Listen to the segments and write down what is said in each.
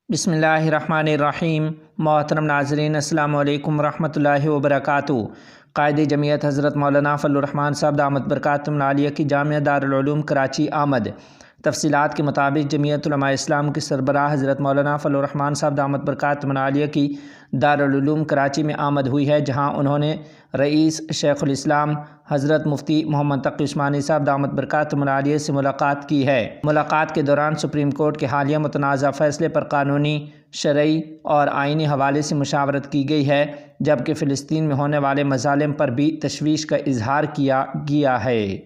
بسم اللہ الرحمن الرحیم۔ محترم ناظرین، السلام علیکم ورحمۃ اللہ وبرکاتہ۔ قائد جمعیت حضرت مولانا فضل الرحمان صاحب دامت برکاتہم العالیہ کی جامعہ دارالعلوم کراچی آمد۔ تفصیلات کے مطابق جمعیت علماء اسلام کے سربراہ حضرت مولانا فضل الرحمان صاحب دامت برکاتہم العالیہ کی دارالعلوم کراچی میں آمد ہوئی ہے، جہاں انہوں نے رئیس شیخ الاسلام حضرت مفتی محمد تقی عثمانی صاحب دامت برکاتہم العالیہ سے ملاقات کی ہے۔ ملاقات کے دوران سپریم کورٹ کے حالیہ متنازع فیصلے پر قانونی، شرعی اور آئینی حوالے سے مشاورت کی گئی ہے، جبکہ فلسطین میں ہونے والے مظالم پر بھی تشویش کا اظہار کیا گیا ہے۔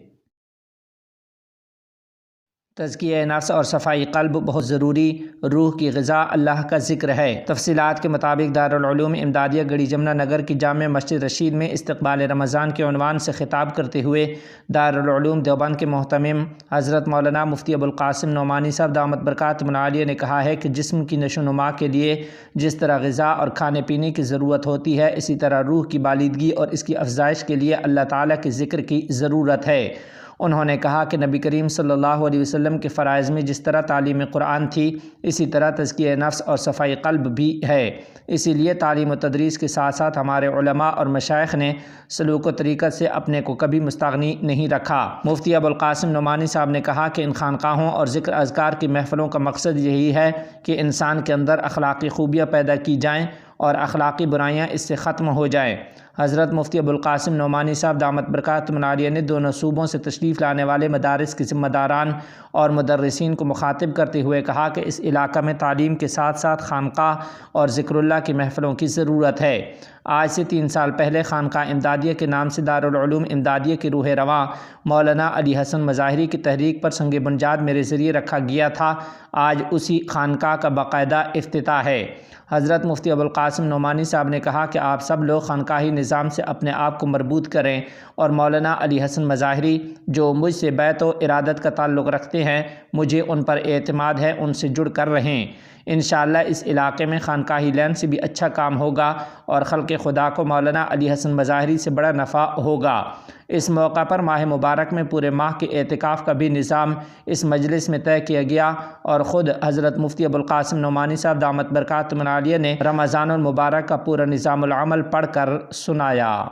تزکیہ نفس اور صفائی قلب بہت ضروری، روح کی غذا اللہ کا ذکر ہے۔ تفصیلات کے مطابق دارالعلوم امدادیہ گڑھی جمنا نگر کی جامع مسجد رشید میں استقبال رمضان کے عنوان سے خطاب کرتے ہوئے دارالعلوم دیوبند کے محتمم حضرت مولانا مفتی ابوالقاسم نعمانی صاحب دامت برکاتہم العالیہ نے کہا ہے کہ جسم کی نشو و نما کے لیے جس طرح غذا اور کھانے پینے کی ضرورت ہوتی ہے، اسی طرح روح کی بالیدگی اور اس کی افزائش کے لیے اللہ تعالیٰ کے ذکر کی ضرورت ہے۔ انہوں نے کہا کہ نبی کریم صلی اللہ علیہ وسلم کے فرائض میں جس طرح تعلیم قرآن تھی، اسی طرح تزکیہ نفس اور صفائی قلب بھی ہے۔ اسی لیے تعلیم و تدریس کے ساتھ ساتھ ہمارے علماء اور مشائخ نے سلوک و طریقت سے اپنے کو کبھی مستغنی نہیں رکھا۔ مفتی ابوالقاسم نعمانی صاحب نے کہا کہ ان خانقاہوں اور ذکر اذکار کی محفلوں کا مقصد یہی ہے کہ انسان کے اندر اخلاقی خوبیاں پیدا کی جائیں اور اخلاقی برائیاں اس سے ختم ہو جائیں۔ حضرت مفتی ابوالقاسم نعمانی صاحب دامت برکاتہم العالیہ نے دونوں صوبوں سے تشریف لانے والے مدارس کے ذمہ داران اور مدرسین کو مخاطب کرتے ہوئے کہا کہ اس علاقہ میں تعلیم کے ساتھ ساتھ خانقاہ اور ذکر اللہ کی محفلوں کی ضرورت ہے۔ آج سے 3 سال پہلے خانقاہ امدادیہ کے نام سے دارالعلوم امدادیہ کے روح رواں مولانا علی حسن مظاہری کی تحریک پر سنگ بنیاد میرے ذریعے رکھا گیا تھا۔ آج اسی خانقاہ کا باقاعدہ افتتاح ہے۔ حضرت مفتی ابوالقاسم نعمانی صاحب نے کہا کہ آپ سب لوگ خانقاہی نظام سے اپنے آپ کو مربوط کریں اور مولانا علی حسن مظاہری جو مجھ سے بیعت و ارادت کا تعلق رکھتے ہیں، مجھے ان پر اعتماد ہے، ان سے جڑ کر رہیں۔ انشاءاللہ اس علاقے میں خانقاہی لین سے بھی اچھا کام ہوگا اور خلق خدا کو مولانا علی حسن مظاہری سے بڑا نفع ہوگا۔ اس موقع پر ماہ مبارک میں پورے ماہ کے اعتکاف کا بھی نظام اس مجلس میں طے کیا گیا اور خود حضرت مفتی ابوالقاسم نعمانی صاحب دامت برکاتہم العالیہ نے رمضان المبارک کا پورا نظام العمل پڑھ کر سنایا۔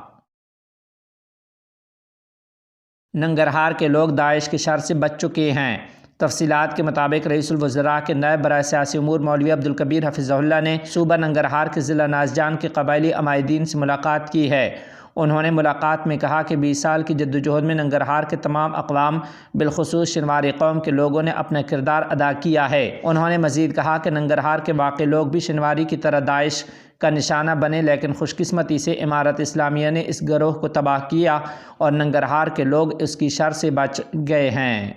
ننگرہار کے لوگ داعش کے شر سے بچ چکے ہیں۔ تفصیلات کے مطابق رئیس الوزراء کے نائب برائے سیاسی امور مولوی عبدالکبیر حفظہ اللہ نے صوبہ ننگرہار کے ضلع نازجان کے قبائلی عمائدین سے ملاقات کی ہے۔ انہوں نے ملاقات میں کہا کہ 20 سال کی جدوجہد میں ننگرہار کے تمام اقوام بالخصوص شنواری قوم کے لوگوں نے اپنا کردار ادا کیا ہے۔ انہوں نے مزید کہا کہ ننگرہار کے باقی لوگ بھی شنواری کی طرح داعش کا نشانہ بنے، لیکن خوش قسمتی سے امارت اسلامیہ نے اس گروہ کو تباہ کیا اور ننگرہار کے لوگ اس کی شر سے بچ گئے ہیں۔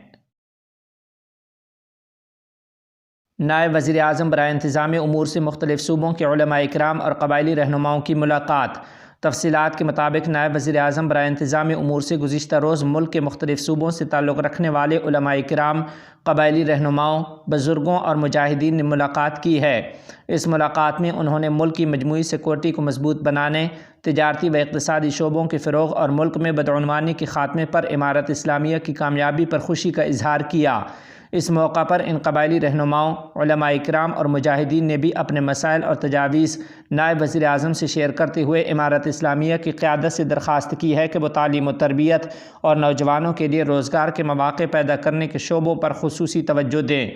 نائب وزیر اعظم برائے انتظامی امور سے مختلف صوبوں کے علماء اکرام اور قبائلی رہنماؤں کی ملاقات۔ تفصیلات کے مطابق نائب وزیر اعظم برائے انتظامی امور سے گزشتہ روز ملک کے مختلف صوبوں سے تعلق رکھنے والے علماء اکرام، قبائلی رہنماؤں، بزرگوں اور مجاہدین نے ملاقات کی ہے۔ اس ملاقات میں انہوں نے ملک کی مجموعی سیکورٹی کو مضبوط بنانے، تجارتی و اقتصادی شعبوں کے فروغ اور ملک میں بدعنوانی کے خاتمے پر امارت اسلامیہ کی کامیابی پر خوشی کا اظہار کیا۔ اس موقع پر ان قبائلی رہنماؤں، علماء اکرام اور مجاہدین نے بھی اپنے مسائل اور تجاویز نائب وزیر اعظم سے شیئر کرتے ہوئے امارت اسلامیہ کی قیادت سے درخواست کی ہے کہ وہ تعلیم و تربیت اور نوجوانوں کے لیے روزگار کے مواقع پیدا کرنے کے شعبوں پر خصوصی توجہ دیں۔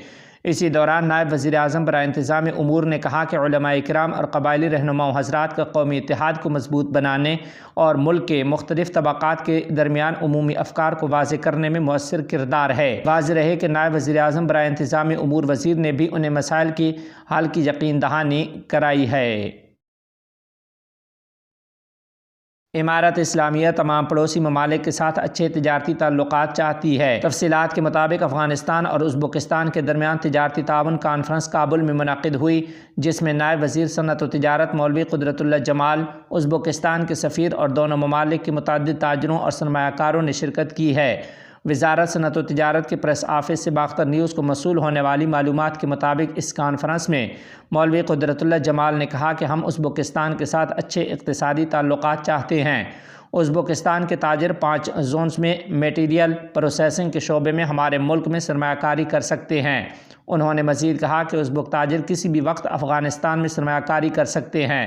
اسی دوران نائب وزیر اعظم برائے انتظامی امور نے کہا کہ علماء اکرام اور قبائلی رہنماؤں حضرات کا قومی اتحاد کو مضبوط بنانے اور ملک کے مختلف طبقات کے درمیان عمومی افکار کو واضح کرنے میں مؤثر کردار ہے۔ واضح رہے کہ نائب وزیر اعظم برائے انتظامی امور وزیر نے بھی انہیں مسائل کی حل کی یقین دہانی کرائی ہے۔ امارت اسلامیہ تمام پڑوسی ممالک کے ساتھ اچھے تجارتی تعلقات چاہتی ہے۔ تفصیلات کے مطابق افغانستان اور ازبکستان کے درمیان تجارتی تعاون کانفرنس کابل میں منعقد ہوئی، جس میں نائب وزیر صنعت و تجارت مولوی قدرت اللہ جمال، ازبکستان کے سفیر اور دونوں ممالک کے متعدد تاجروں اور سرمایہ کاروں نے شرکت کی ہے۔ وزارت صنعت و تجارت کے پریس آفس سے باختر نیوز کو موصول ہونے والی معلومات کے مطابق اس کانفرنس میں مولوی قدرت اللہ جمال نے کہا کہ ہم ازبکستان کے ساتھ اچھے اقتصادی تعلقات چاہتے ہیں۔ ازبکستان کے تاجر 5 زونز میں میٹیریل پروسیسنگ کے شعبے میں ہمارے ملک میں سرمایہ کاری کر سکتے ہیں۔ انہوں نے مزید کہا کہ ازبک تاجر کسی بھی وقت افغانستان میں سرمایہ کاری کر سکتے ہیں۔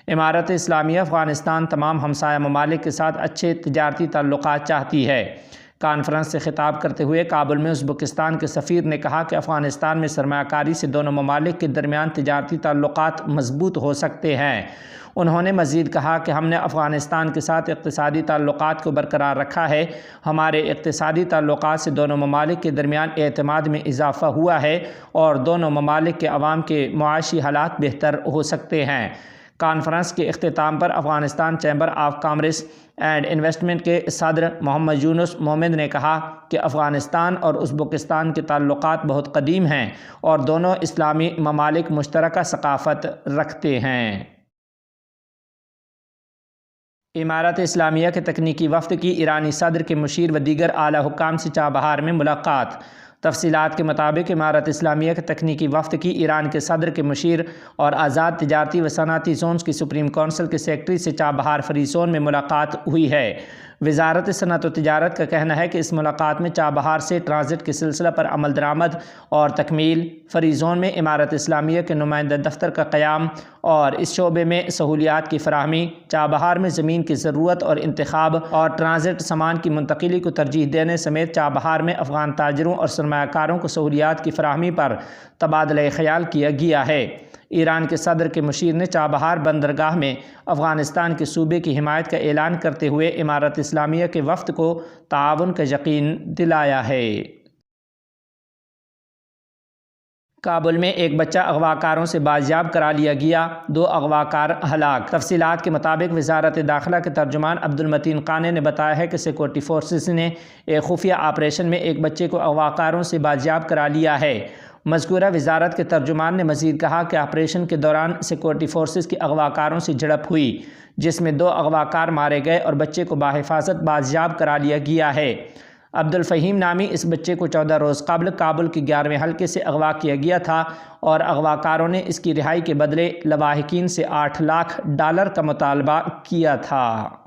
امارت اسلامیہ افغانستان تمام ہمسایہ ممالک کے ساتھ اچھے تجارتی تعلقات چاہتی ہے۔ کانفرنس سے خطاب کرتے ہوئے کابل میں ازبکستان کے سفیر نے کہا کہ افغانستان میں سرمایہ کاری سے دونوں ممالک کے درمیان تجارتی تعلقات مضبوط ہو سکتے ہیں۔ انہوں نے مزید کہا کہ ہم نے افغانستان کے ساتھ اقتصادی تعلقات کو برقرار رکھا ہے۔ ہمارے اقتصادی تعلقات سے دونوں ممالک کے درمیان اعتماد میں اضافہ ہوا ہے اور دونوں ممالک کے عوام کے معاشی حالات بہتر ہو سکتے ہیں۔ کانفرنس کے اختتام پر Afghanistan chamber of commerce and investment کے صدر محمد یونس مومند نے کہا کہ افغانستان اور ازبکستان کے تعلقات بہت قدیم ہیں اور دونوں اسلامی ممالک مشترکہ ثقافت رکھتے ہیں۔ امارت اسلامیہ کے تکنیکی وفد کی ایرانی صدر کے مشیر و دیگر اعلیٰ حکام سے چابہار میں ملاقات۔ تفصیلات کے مطابق امارت اسلامیہ کے تکنیکی وفد کی ایران کے صدر کے مشیر اور آزاد تجارتی و صنعتی زونز کی سپریم کونسل کے سیکرٹری سے چابہار فری زون میں ملاقات ہوئی ہے۔ وزارت صنعت و تجارت کا کہنا ہے کہ اس ملاقات میں چابہار سے ٹرانزٹ کے سلسلہ پر عمل درآمد اور تکمیل، فری زون میں امارت اسلامیہ کے نمائندہ دفتر کا قیام اور اس شعبے میں سہولیات کی فراہمی، چابہار میں زمین کی ضرورت اور انتخاب اور ٹرانزٹ سامان کی منتقلی کو ترجیح دینے سمیت چابہار میں افغان تاجروں اور سرمایہ کاروں کو سہولیات کی فراہمی پر تبادلہ خیال کیا گیا ہے۔ ایران کے صدر کے مشیر نے چابہار بندرگاہ میں افغانستان کے صوبے کی حمایت کا اعلان کرتے ہوئے امارت اسلامیہ کے وفد کو تعاون کا یقین دلایا ہے۔ کابل میں ایک بچہ اغواکاروں سے بازیاب کرا لیا گیا، 2 اغواکار ہلاک۔ تفصیلات کے مطابق وزارت داخلہ کے ترجمان عبدالمتین قانے نے بتایا ہے کہ سیکورٹی فورسز نے ایک خفیہ آپریشن میں ایک بچے کو اغواکاروں سے بازیاب کرا لیا ہے۔ مذکورہ وزارت کے ترجمان نے مزید کہا کہ آپریشن کے دوران سیکورٹی فورسز کی اغواکاروں سے جھڑپ ہوئی، جس میں 2 اغواکار مارے گئے اور بچے کو بحفاظت بازیاب کرا لیا گیا ہے۔ عبدالفہیم نامی اس بچے کو 14 روز قبل کابل کے 11ویں حلقے سے اغوا کیا گیا تھا اور اغواکاروں نے اس کی رہائی کے بدلے لواحقین سے $8 لاکھ کا مطالبہ کیا تھا۔